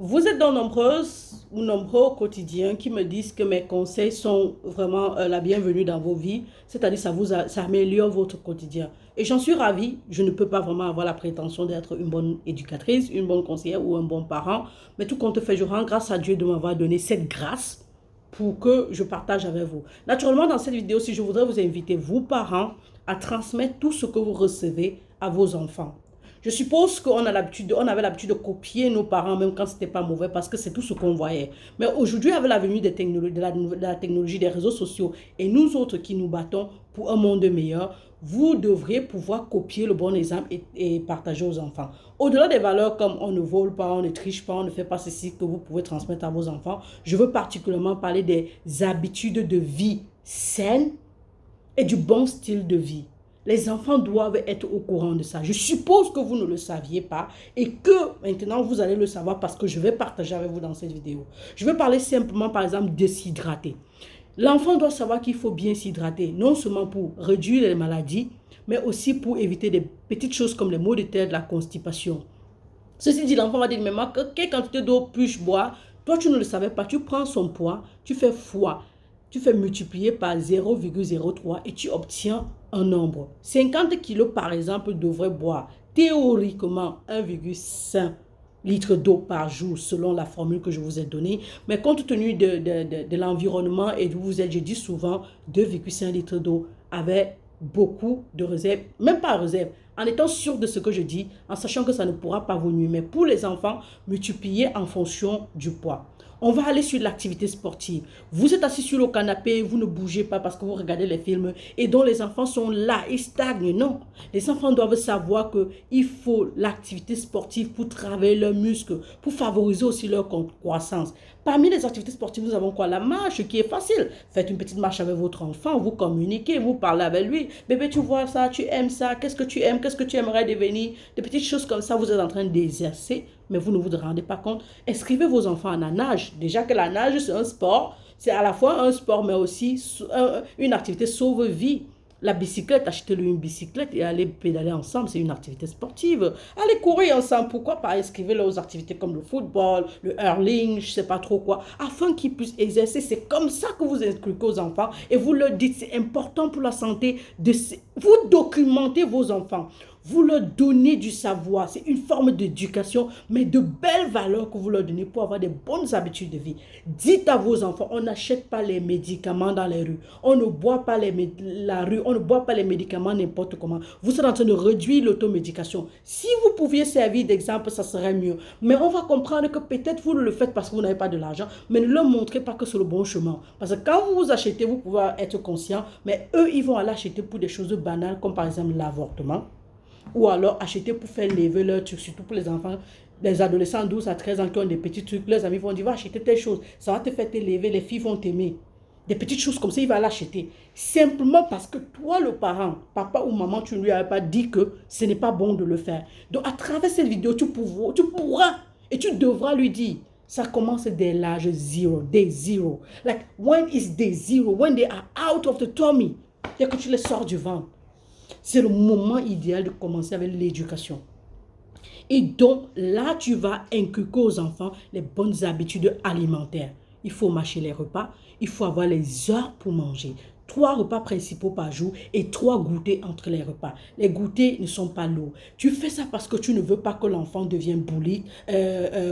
Vous êtes dans nombreuses ou nombreux au quotidien qui me disent que mes conseils sont vraiment la bienvenue dans vos vies, c'est-à-dire ça améliore votre quotidien. Et j'en suis ravie, je ne peux pas vraiment avoir la prétention d'être une bonne éducatrice, une bonne conseillère ou un bon parent, mais tout compte fait, je rends grâce à Dieu de m'avoir donné cette grâce pour que je partage avec vous. Naturellement, dans cette vidéo, si je voudrais vous inviter, vous parents, à transmettre tout ce que vous recevez à vos enfants. Je suppose qu'on on avait l'habitude de copier nos parents, même quand ce n'était pas mauvais, parce que c'est tout ce qu'on voyait. Mais aujourd'hui, avec la venue des technologies, de la technologie, des réseaux sociaux, et nous autres qui nous battons pour un monde meilleur, vous devriez pouvoir copier le bon exemple et partager aux enfants. Au-delà des valeurs comme on ne vole pas, on ne triche pas, on ne fait pas ceci que vous pouvez transmettre à vos enfants, je veux particulièrement parler des habitudes de vie saines et du bon style de vie. Les enfants doivent être au courant de ça. Je suppose que vous ne le saviez pas et que maintenant vous allez le savoir parce que je vais partager avec vous dans cette vidéo. Je vais parler simplement par exemple de s'hydrater. L'enfant doit savoir qu'il faut bien s'hydrater, non seulement pour réduire les maladies, mais aussi pour éviter des petites choses comme les maux de tête, la constipation. Ceci dit, l'enfant va dire, mais maman, quelle quantité d'eau puis-je boire? Toi, tu ne le savais pas. Tu prends son poids, tu fais fois, tu fais multiplier par 0,03 et tu obtiens un nombre. 50 kilos, par exemple, devrait boire théoriquement 1,5 litres d'eau par jour selon la formule que je vous ai donnée. Mais compte tenu de l'environnement et d'où vous êtes, je dis souvent 2,5 litres d'eau avec beaucoup de réserves, même pas réserve, en étant sûr de ce que je dis, en sachant que ça ne pourra pas vous nuire. Mais pour les enfants, multipliez en fonction du poids. On va aller sur l'activité sportive. Vous êtes assis sur le canapé, vous ne bougez pas parce que vous regardez les films et dont les enfants sont là, ils stagnent. Non, les enfants doivent savoir qu'il faut l'activité sportive pour travailler leurs muscles, pour favoriser aussi leur croissance. Parmi les activités sportives, nous avons quoi? La marche qui est facile. Faites une petite marche avec votre enfant, vous communiquez, vous parlez avec lui. Bébé, tu vois ça, tu aimes ça, qu'est-ce que tu aimes, qu'est-ce que tu aimerais devenir? Des petites choses comme ça, vous êtes en train d'exercer, mais vous ne vous rendez pas compte. Inscrivez vos enfants à la nage. Déjà que la nage, c'est un sport. C'est à la fois un sport, mais aussi une activité sauve-vie. La bicyclette, achetez-lui une bicyclette et allez pédaler ensemble, c'est une activité sportive. Allez courir ensemble, pourquoi pas inscrivez-le aux activités comme le football, le hurling, je ne sais pas trop quoi, afin qu'ils puissent exercer. C'est comme ça que vous inculquez aux enfants et vous leur dites, c'est important pour la santé, vous documentez vos enfants. Vous leur donnez du savoir, c'est une forme d'éducation, mais de belles valeurs que vous leur donnez pour avoir des bonnes habitudes de vie. Dites à vos enfants, on n'achète pas les médicaments dans les rues, on ne boit pas la rue, on ne boit pas les médicaments n'importe comment. Vous êtes en train de réduire l'automédication. Si vous pouviez servir d'exemple, ça serait mieux. Mais on va comprendre que peut-être vous le faites parce que vous n'avez pas de l'argent, mais ne leur montrez pas que c'est le bon chemin. Parce que quand vous achetez, vous pouvez être conscient, mais eux, ils vont aller acheter pour des choses banales, comme par exemple l'avortement. Ou alors acheter pour faire lever leur truc, surtout pour les enfants, les adolescents 12 à 13 ans qui ont des petits trucs. Leurs amis vont dire, va acheter telle chose, ça va te faire te lever, les filles vont t'aimer. Des petites choses comme ça, il va l'acheter. Simplement parce que toi, le parent, papa ou maman, tu ne lui as pas dit que ce n'est pas bon de le faire. Donc, à travers cette vidéo, tu pourras et tu devras lui dire, ça commence dès l'âge zéro, day zero. Like, when is day zero? When they are out of the tummy. C'est que tu les sors du ventre. C'est le moment idéal de commencer avec l'éducation. Et donc, là, tu vas inculquer aux enfants les bonnes habitudes alimentaires. Il faut mâcher les repas, il faut avoir les heures pour manger. 3 repas principaux par jour et 3 goûters entre les repas. Les goûters ne sont pas lourds. Tu fais ça parce que tu ne veux pas que l'enfant devienne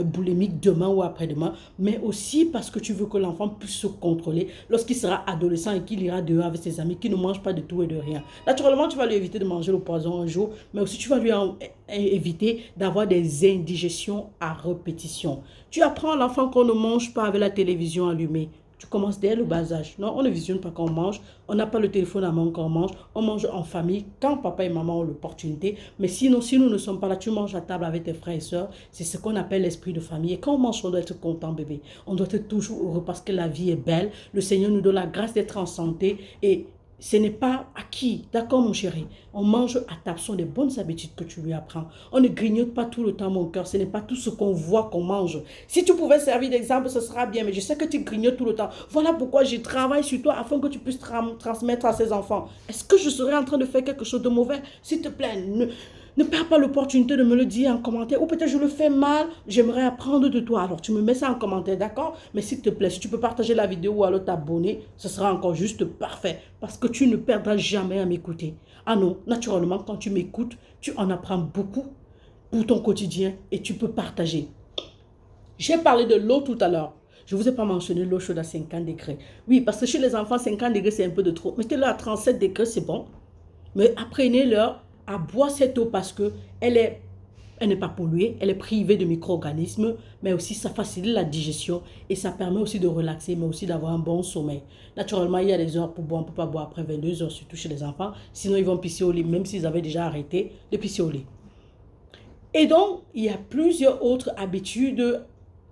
boulimique demain ou après-demain, mais aussi parce que tu veux que l'enfant puisse se contrôler lorsqu'il sera adolescent et qu'il ira dehors avec ses amis, qui ne mangent pas de tout et de rien. Naturellement, tu vas lui éviter de manger le poison un jour, mais aussi tu vas lui éviter d'avoir des indigestions à répétition. Tu apprends à l'enfant qu'on ne mange pas avec la télévision allumée. Tu commences dès le bas âge. Non, on ne visionne pas quand on mange. On n'a pas le téléphone à main quand on mange. On mange en famille quand papa et maman ont l'opportunité. Mais sinon, si nous ne sommes pas là, tu manges à table avec tes frères et sœurs. C'est ce qu'on appelle l'esprit de famille. Et quand on mange, on doit être content, bébé. On doit être toujours heureux parce que la vie est belle. Le Seigneur nous donne la grâce d'être en santé et ce n'est pas acquis. D'accord, mon chéri? On mange à table. Ce sont des bonnes habitudes que tu lui apprends. On ne grignote pas tout le temps, mon cœur. Ce n'est pas tout ce qu'on voit qu'on mange. Si tu pouvais servir d'exemple, ce sera bien. Mais je sais que tu grignotes tout le temps. Voilà pourquoi je travaille sur toi afin que tu puisses transmettre à ces enfants. Est-ce que je serais en train de faire quelque chose de mauvais? S'il te plaît, Ne perds pas l'opportunité de me le dire en commentaire. Ou peut-être je le fais mal, j'aimerais apprendre de toi. Alors tu me mets ça en commentaire, d'accord? Mais s'il te plaît, si tu peux partager la vidéo ou alors t'abonner, ce sera encore juste parfait. Parce que tu ne perdras jamais à m'écouter. Ah non, naturellement, quand tu m'écoutes, tu en apprends beaucoup pour ton quotidien et tu peux partager. J'ai parlé de l'eau tout à l'heure. Je ne vous ai pas mentionné l'eau chaude à 50 degrés. Oui, parce que chez les enfants, 50 degrés, c'est un peu de trop. Mettez-le à 37 degrés, c'est bon. Mais apprenez-leur à boire cette eau parce qu'elle n'est pas polluée, elle est privée de micro-organismes, mais aussi ça facilite la digestion et ça permet aussi de relaxer, mais aussi d'avoir un bon sommeil. Naturellement, il y a des heures pour boire, on ne peut pas boire après 22 heures, surtout chez les enfants. Sinon, ils vont pisser au lit, même s'ils avaient déjà arrêté de pisser au lit. Et donc, il y a plusieurs autres habitudes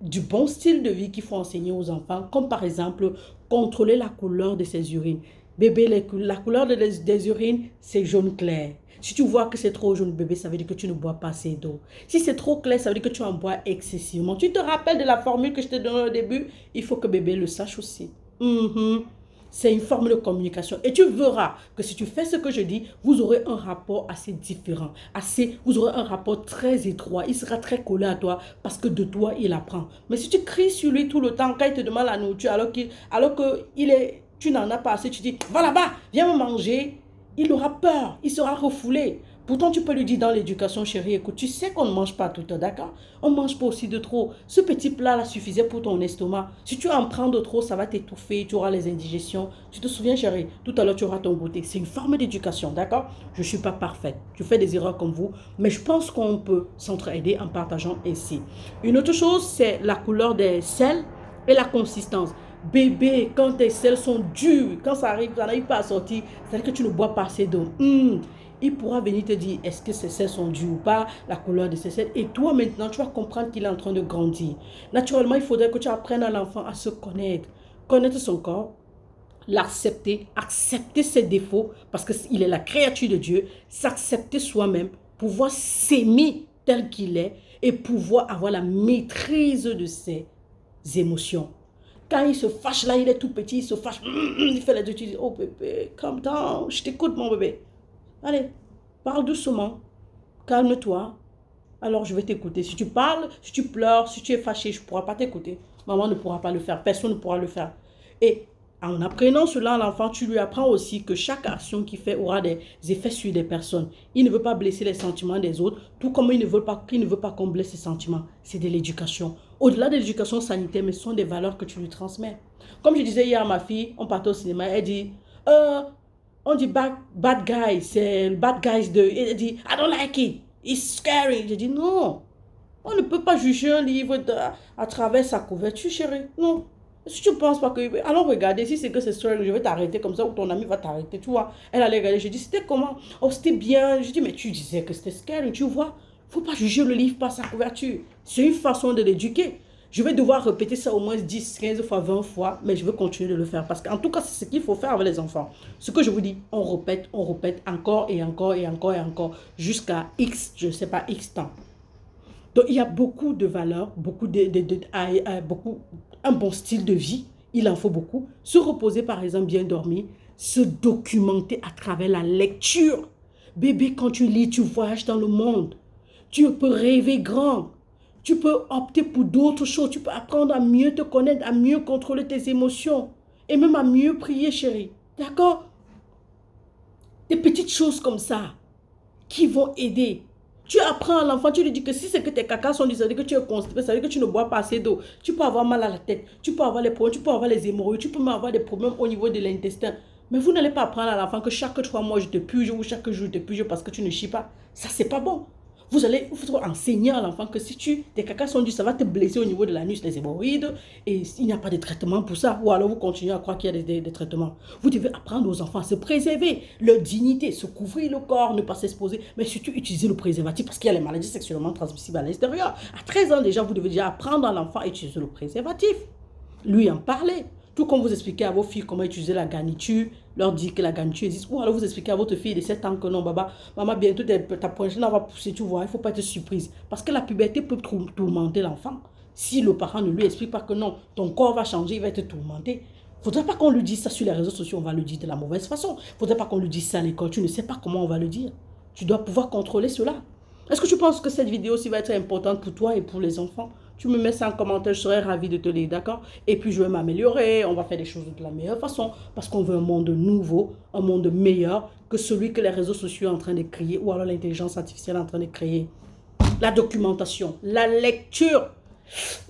du bon style de vie qu'il faut enseigner aux enfants, comme par exemple contrôler la couleur de ses urines. Bébé, la couleur des urines, c'est jaune clair. Si tu vois que c'est trop jaune, bébé, ça veut dire que tu ne bois pas assez d'eau. Si c'est trop clair, ça veut dire que tu en bois excessivement. Tu te rappelles de la formule que je t'ai donnée au début? Il faut que bébé le sache aussi. C'est une forme de communication. Et tu verras que si tu fais ce que je dis, vous aurez un rapport assez différent. Vous aurez un rapport très étroit. Il sera très collé à toi parce que de toi, il apprend. Mais si tu cries sur lui tout le temps, quand il te demande la nourriture, alors que tu n'en as pas assez, tu dis, va là-bas, viens me manger. Il aura peur, il sera refoulé. Pourtant, tu peux lui dire dans l'éducation, chérie, écoute, tu sais qu'on ne mange pas tout le temps, d'accord? On ne mange pas aussi de trop. Ce petit plat-là suffisait pour ton estomac. Si tu en prends de trop, ça va t'étouffer, tu auras les indigestions. Tu te souviens, chérie, tout à l'heure, tu auras ton goûter. C'est une forme d'éducation, d'accord? Je ne suis pas parfaite. Je fais des erreurs comme vous, mais je pense qu'on peut s'entraider en partageant ainsi. Une autre chose, c'est la couleur des sels et la consistance. Bébé, quand tes selles sont dures, quand ça n'arrive pas à sortir, c'est-à-dire que tu ne bois pas assez d'eau. Il pourra venir te dire est-ce que ces selles sont dures ou pas, la couleur de ces selles. Et toi maintenant, tu vas comprendre qu'il est en train de grandir. Naturellement, il faudrait que tu apprennes à l'enfant à se connaître son corps, l'accepter, accepter ses défauts parce qu'il est la créature de Dieu, s'accepter soi-même, pouvoir s'aimer tel qu'il est et pouvoir avoir la maîtrise de ses émotions. Quand il se fâche, là, il est tout petit, il se fâche, il fait les deux, tu dis, oh bébé, calm down, je t'écoute mon bébé. Allez, parle doucement, calme-toi, alors je vais t'écouter. Si tu parles, si tu pleures, si tu es fâché, je ne pourrai pas t'écouter. Maman ne pourra pas le faire, personne ne pourra le faire. Et en apprenant cela à l'enfant, tu lui apprends aussi que chaque action qu'il fait aura des effets sur des personnes. Il ne veut pas blesser les sentiments des autres, tout comme il ne veut pas qu'on blesse ses sentiments. C'est de l'éducation. Au-delà de l'éducation sanitaire, mais ce sont des valeurs que tu lui transmets. Comme je disais hier à ma fille, on partait au cinéma, elle dit, on dit bad guy, c'est le bad guys de... Elle dit, I don't like it, it's scary. Je dis, non, on ne peut pas juger un livre à travers sa couverture, chérie, non. Si tu ne penses pas que... Allons regarder, si c'est que c'est scary, je vais t'arrêter comme ça, ou ton ami va t'arrêter, tu vois. Elle allait regarder, je dis, c'était comment? Oh, c'était bien. Je dis, mais tu disais que c'était scary, tu vois. Il ne faut pas juger le livre par sa couverture. C'est une façon de l'éduquer. Je vais devoir répéter ça au moins 10, 15 fois, 20 fois, mais je vais continuer de le faire. Parce qu'en tout cas, c'est ce qu'il faut faire avec les enfants. Ce que je vous dis, on répète encore et encore et encore et encore, jusqu'à X, je ne sais pas, X temps. Donc, il y a beaucoup de valeurs, un bon style de vie, il en faut beaucoup. Se reposer, par exemple, bien dormir, se documenter à travers la lecture. Bébé, quand tu lis, tu voyages dans le monde. Tu peux rêver grand. Tu peux opter pour d'autres choses. Tu peux apprendre à mieux te connaître, à mieux contrôler tes émotions et même à mieux prier, chérie. D'accord? Des petites choses comme ça qui vont aider. Tu apprends à l'enfant, tu lui dis que si c'est que tes cacas sont durs, ça veut dire que tu es constipé, ça veut dire que tu ne bois pas assez d'eau. Tu peux avoir mal à la tête, tu peux avoir les problèmes, tu peux avoir les hémorroïdes, tu peux même avoir des problèmes au niveau de l'intestin. Mais vous n'allez pas apprendre à l'enfant que chaque 3 mois je te purge ou chaque jour je te purge parce que tu ne chies pas. Ça, c'est pas bon. Vous allez enseigner à l'enfant que si tes cacas sont durs, ça va te blesser au niveau de l'anus, les hémorroïdes, et il n'y a pas de traitement pour ça. Ou alors vous continuez à croire qu'il y a des traitements. Vous devez apprendre aux enfants à se préserver, leur dignité, se couvrir le corps, ne pas s'exposer, mais surtout utiliser le préservatif parce qu'il y a les maladies sexuellement transmissibles à l'extérieur. À 13 ans déjà, vous devez déjà apprendre à l'enfant à utiliser le préservatif. Lui en parler. Tout comme vous expliquez à vos filles comment utiliser la garniture, leur dire que la garniture existe. Ou alors vous expliquez à votre fille de 7 ans que non, maman, bientôt ta prochaine va pousser, tu vois, il ne faut pas être surprise. Parce que la puberté peut tourmenter l'enfant. Si le parent ne lui explique pas que non, ton corps va changer, il va être tourmenté. Il ne faudrait pas qu'on lui dise ça sur les réseaux sociaux, on va le dire de la mauvaise façon. Il ne faudrait pas qu'on lui dise ça à l'école, tu ne sais pas comment on va le dire. Tu dois pouvoir contrôler cela. Est-ce que tu penses que cette vidéo aussi va être importante pour toi et pour les enfants? Tu me mets ça en commentaire, je serais ravie de te lire, d'accord? Et puis je vais m'améliorer, on va faire les choses de la meilleure façon parce qu'on veut un monde nouveau, un monde meilleur que celui que les réseaux sociaux sont en train de créer ou alors l'intelligence artificielle est en train de créer. La documentation, la lecture.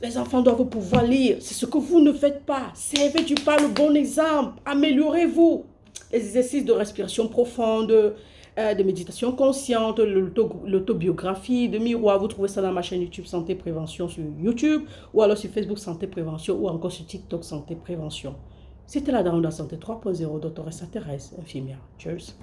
Les enfants doivent pouvoir lire. C'est ce que vous ne faites pas. Servez du pas le bon exemple. Améliorez-vous. Les exercices de respiration profonde, de méditation consciente, l'autobiographie, de miroir. Vous trouvez ça dans ma chaîne YouTube Santé Prévention sur YouTube ou alors sur Facebook Santé Prévention ou encore sur TikTok Santé Prévention. C'était la Dame de la Santé 3.0 Dr. Thérèse, infirmière. Cheers.